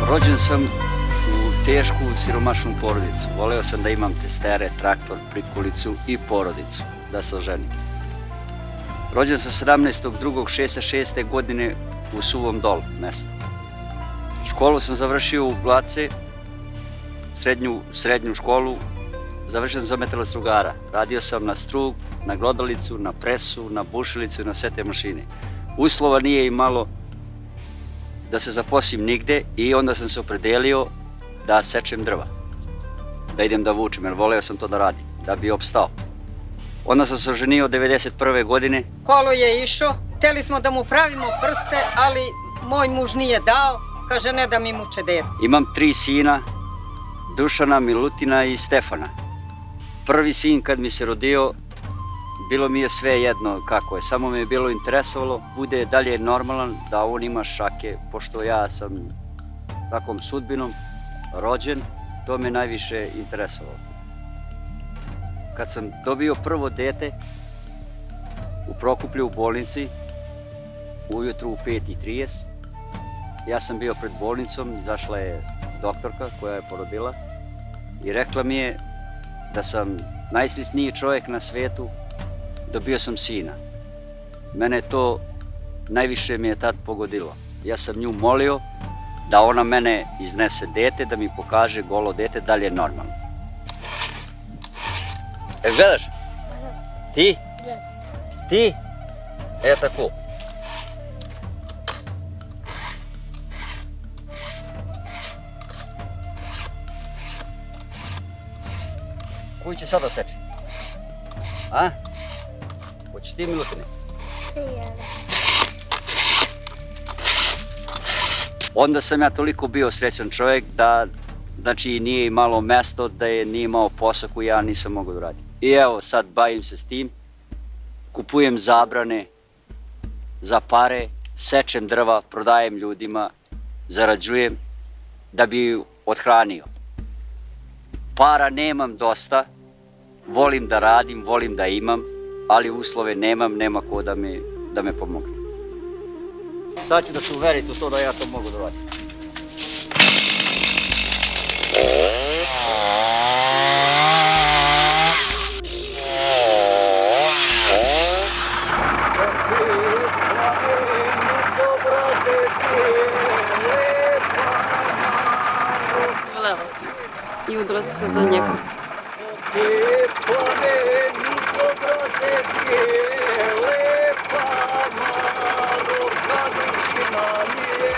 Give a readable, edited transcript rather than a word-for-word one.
Rođen sam u tešku, siromašnu porodicu. Voleo sam da imam testere, traktor, prikolicu i porodicu, da se oženim. Rođen sam 17.2.1966. godine u Suvom Dolu, mesto. Školu sam završio u Blace, srednju školu, završen za metalostrugara. Radio sam na strug, na glodalicu, na presu, na bušilicu i na sve te mašine. Uslova nije imalo da se zaposlim nigde i onda sam se opredelio da sečem drva, da idem da vučem, jer voleo sam to da radim, da bi opstao. Onda sam se oženio 1991. godine. Kolo je išao, hteli smo da mu pravimo prste, ali moj muž nije dao, kaže ne da mi muče dete. Imam 3 sina, Dušana, Milutina i Stefana. Prvi sin kad mi se rodio, bilo mi je sve jedno kako je, samo me je bilo interesovalo, bude dalje normalan, da on ima šake, pošto ja sam takvom sudbinom rođen, to me najviše interesovalo. Kad sam dobio prvo dete u Prokuplju u bolnici, ujutru u 5:30, ja sam bio pred bolnicom, izašla je doktorka koja je porodila i rekla mi je da sam najsrećniji čovjek na svetu, dobio sam sina. Mene to najviše mi je tad pogodilo. Ja sam nju molio da ona mene iznese dete, da mi pokaže golo dete, da li je normalno. Gledaš? Ti? Ti? Tako. Koji će sada seći? A? Hoćeš ti, Milutine? Onda sam ja toliko bio srećan čovjek da, znači, nije imalo mesto, da je nije imao posao koji ja nisam mogao da radim. I evo, sad bavim se s tim, kupujem zabrane za pare, sečem drva, prodajem ljudima, zarađujem da bi othranio. Para nemam dosta, volim da radim, volim da imam, ali uslove nemam, nema ko da me pomogne. Sad ću da se uverite u to da ja to mogu da radim. Volela sam i udala sam se za njega. Lepa malo, kadućina nije.